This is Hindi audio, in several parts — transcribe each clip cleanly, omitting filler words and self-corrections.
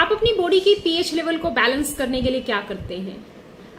आप अपनी बॉडी की पीएच लेवल को बैलेंस करने के लिए क्या करते हैं?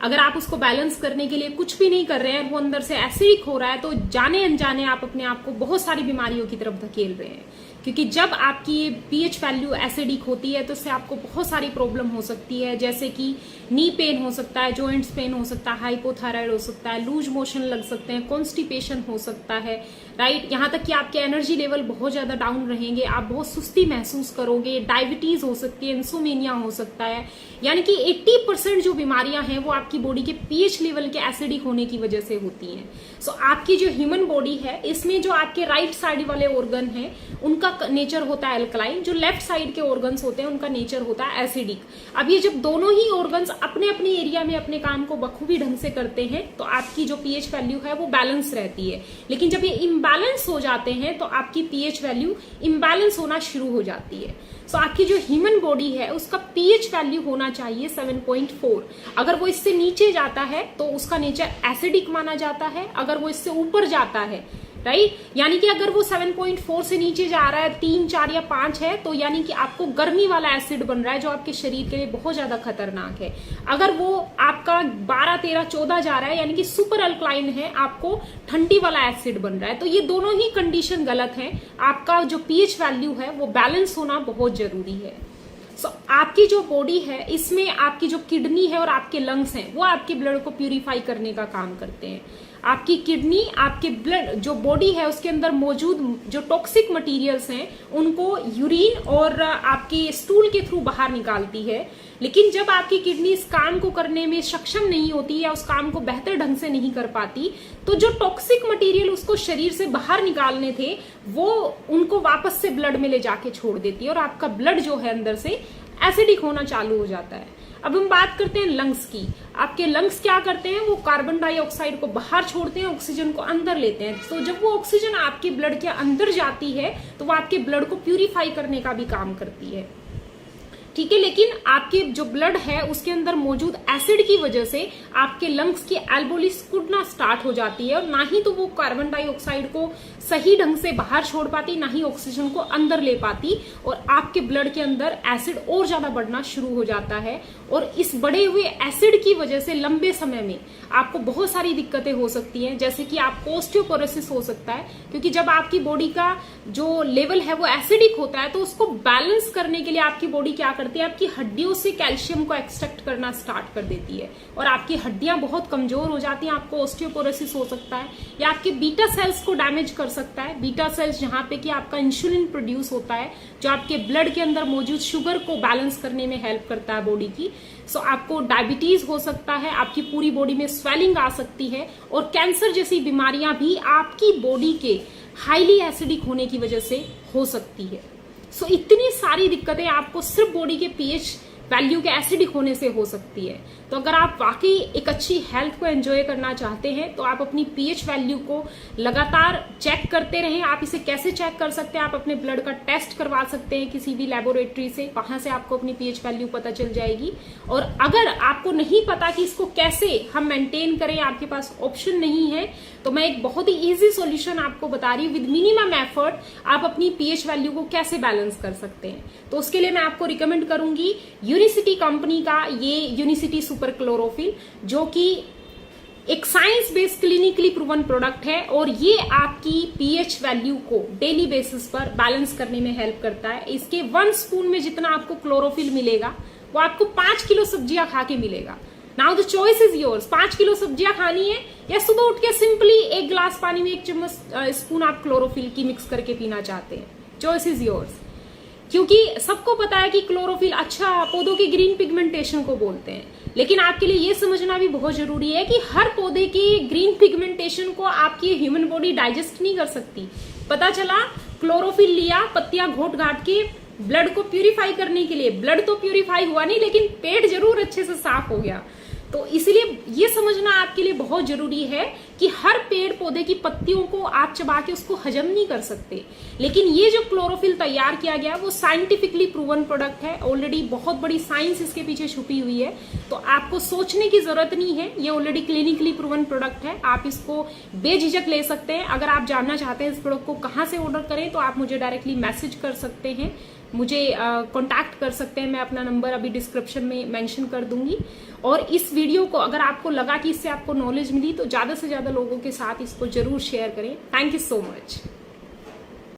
अगर आप उसको बैलेंस करने के लिए कुछ भी नहीं कर रहे हैं, वो अंदर से एसिडिक हो रहा है, तो जाने अनजाने आप अपने आप को बहुत सारी बीमारियों की तरफ धकेल रहे हैं। क्योंकि जब आपकी ये पीएच वैल्यू एसिडिक होती है तो इससे आपको बहुत सारी प्रॉब्लम हो सकती है, जैसे कि नी पेन हो सकता है, जॉइंट्स पेन हो सकता है, हाइपोथायराइड हो सकता है, लूज मोशन लग सकते हैं, कॉन्स्टिपेशन हो सकता है, राइट। यहाँ तक कि आपके एनर्जी लेवल बहुत ज्यादा डाउन रहेंगे, आप बहुत सुस्ती महसूस करोगे, डायबिटीज हो सकती है, इंसोमेनिया हो सकता है। यानी कि 80% जो बीमारियां हैं वो आपकी बॉडी के पीएच लेवल के एसिडिक होने की वजह से होती हैं। सो आपकी जो ह्यूमन बॉडी है, इसमें जो आपके राइट साइड वाले ऑर्गन है उनका नेचर होता है अल्कलाइन, जो लेफ्ट साइड के ऑर्गन्स होते हैं उनका नेचर होता है एसिडिक। अब ये जब दोनों ही ऑर्गन्स अपने अपने एरिया में अपने काम को बखूबी ढंग से करते हैं तो आपकी जो पीएच वैल्यू है वो बैलेंस रहती है। लेकिन जब ये इम्बैलेंस हो जाते हैं तो आपकी पीएच वैल्यू इम्बैलेंस होना शुरू हो जाती है। सो आपकी जो ह्यूमन बॉडी है उसका पीएच वैल्यू होना चाहिए 7.4। अगर वो इससे नीचे जाता है तो उसका नेचर एसिडिक माना जाता है, अगर वो इससे ऊपर जाता है, राइट, यानी कि अगर वो 7.4 से नीचे जा रहा है, 3, 4 या 5 है, तो यानी कि आपको गर्मी वाला एसिड बन रहा है जो आपके शरीर के लिए बहुत ज्यादा खतरनाक है। अगर वो आपका 12, 13, 14 जा रहा है, यानी कि सुपर अल्कलाइन है, आपको ठंडी वाला एसिड बन रहा है। तो ये दोनों ही कंडीशन गलत है। आपका जो पीएच वैल्यू है वो बैलेंस होना बहुत जरूरी है। आपकी जो बॉडी है इसमें आपकी जो किडनी है और आपके लंग्स हैं वो आपके ब्लड को प्यूरिफाई करने का काम करते हैं। आपकी किडनी आपके ब्लड जो बॉडी है उसके अंदर मौजूद जो टॉक्सिक मटेरियल्स हैं उनको यूरिन और आपके स्टूल के थ्रू बाहर निकालती है। लेकिन जब आपकी किडनी इस काम को करने में सक्षम नहीं होती या उस काम को बेहतर ढंग से नहीं कर पाती तो जो टॉक्सिक मटेरियल उसको शरीर से बाहर निकालने थे वो उनको वापस से ब्लड में ले जाके छोड़ देती है और आपका ब्लड जो है अंदर से एसिडिक होना चालू हो जाता है। अब हम बात करते हैं लंग्स की। आपके लंग्स क्या करते हैं? वो कार्बन डाइऑक्साइड को बाहर छोड़ते हैं, ऑक्सीजन को अंदर लेते हैं। तो जब वो ऑक्सीजन आपके ब्लड के अंदर जाती है तो वो आपके ब्लड को प्यूरिफाई करने का भी काम करती है, ठीक है। लेकिन आपके जो ब्लड है उसके अंदर मौजूद एसिड की वजह से आपके लंग्स की एल्बोली सिकुड़ना स्टार्ट हो जाती है और ना ही तो वो कार्बन डाइऑक्साइड को सही ढंग से बाहर छोड़ पाती, ना ही ऑक्सीजन को अंदर ले पाती और आपके ब्लड के अंदर एसिड और ज्यादा बढ़ना शुरू हो जाता है। और इस बढ़े हुए एसिड की वजह से लंबे समय में आपको बहुत सारी दिक्कतें हो सकती हैं, जैसे कि आपको ऑस्टियोपोरोसिस हो सकता है। क्योंकि जब आपकी बॉडी का जो लेवल है वो एसिडिक होता है तो उसको बैलेंस करने के लिए आपकी बॉडी क्या करती है, आपकी हड्डियों से कैल्शियम को एक्सट्रैक्ट करना स्टार्ट कर देती है और आपकी हड्डियां बहुत कमजोर हो जाती हैं। आपको ऑस्टियोपोरोसिस हो सकता है या आपके बीटा सेल्स को डैमेज कर सकता है। बीटा सेल्स जहां पे कि आपका इंसुलिन प्रोड्यूस होता है जो आपके ब्लड के अंदर मौजूद शुगर को बैलेंस करने में हेल्प करता है बॉडी की। सो आपको डायबिटीज हो सकता है, आपकी पूरी बॉडी में स्वेलिंग आ सकती है और कैंसर जैसी बीमारियां भी आपकी बॉडी के हाईली एसिडिक होने की वजह से हो सकती है। सो इतनी सारी दिक्कतें आपको सिर्फ बॉडी के पीएच वैल्यू के एसिडिक होने से हो सकती है। तो अगर आप वाकई एक अच्छी हेल्थ को एंजॉय करना चाहते हैं तो आप अपनी पीएच वैल्यू को लगातार चेक करते रहें। आप इसे कैसे चेक कर सकते हैं? आप अपने ब्लड का टेस्ट करवा सकते हैं किसी भी लेबोरेटरी से, वहां से आपको अपनी पीएच वैल्यू पता चल जाएगी। और अगर आपको नहीं पता कि इसको कैसे हम मेंटेन करें, आपके पास ऑप्शन नहीं है, तो मैं एक बहुत ही इजी सॉल्यूशन आपको बता रही हूँ। विद मिनिमम एफर्ट आप अपनी पीएच वैल्यू को कैसे बैलेंस कर सकते हैं। तो उसके लिए मैं आपको रिकमेंड करूंगी यूनिसिटी कंपनी का ये यूनिसिटी सुपर क्लोरोफिल, जो कि एक science based clinically proven product है और ये आपकी पीएच वैल्यू को डेली बेसिस पर बैलेंस करने में हेल्प करता है। इसके 1 स्पून में जितना आपको क्लोरोफिल मिलेगा वो आपको 5 किलो सब्जियां खा के मिलेगा। Now the choice is yours. 5 kilo सब्जियां खानी है या सुबह उठ के सिंपली 1 गिलास पानी में 1 चम्मच स्पून आप क्लोरोफिल की मिक्स करके पीना चाहते हैं, चॉइस इज योर्स। क्योंकि सबको पता है कि क्लोरोफिल अच्छा पौधों की ग्रीन पिगमेंटेशन को बोलते हैं, लेकिन आपके लिए ये समझना भी बहुत जरूरी है कि हर पौधे की ग्रीन पिगमेंटेशन को आपकी ह्यूमन बॉडी डाइजेस्ट नहीं कर सकती। पता चला क्लोरोफिल लिया, पत्तियां घोट घाट के ब्लड को प्यूरिफाई करने के लिए, ब्लड तो प्यूरिफाई हुआ नहीं लेकिन पेट जरूर अच्छे से साफ हो गया। तो इसलिए ये समझना आपके लिए बहुत जरूरी है कि हर पेड़ पौधे की पत्तियों को आप चबा के उसको हजम नहीं कर सकते, लेकिन ये जो क्लोरोफिल तैयार किया गया वो साइंटिफिकली प्रूवन प्रोडक्ट है। ऑलरेडी बहुत बड़ी साइंस इसके पीछे छुपी हुई है, तो आपको सोचने की जरूरत नहीं है। ये ऑलरेडी क्लिनिकली प्रूवन प्रोडक्ट है, आप इसको बेझिझक ले सकते हैं। अगर आप जानना चाहते हैं इस प्रोडक्ट को कहाँ से ऑर्डर करें तो आप मुझे डायरेक्टली मैसेज कर सकते हैं। मुझे कांटेक्ट कर सकते हैं। मैं अपना नंबर अभी डिस्क्रिप्शन में मेंशन कर दूंगी। और इस वीडियो को अगर आपको लगा कि इससे आपको नॉलेज मिली तो ज्यादा से ज्यादा लोगों के साथ इसको जरूर शेयर करें। Thank you so much.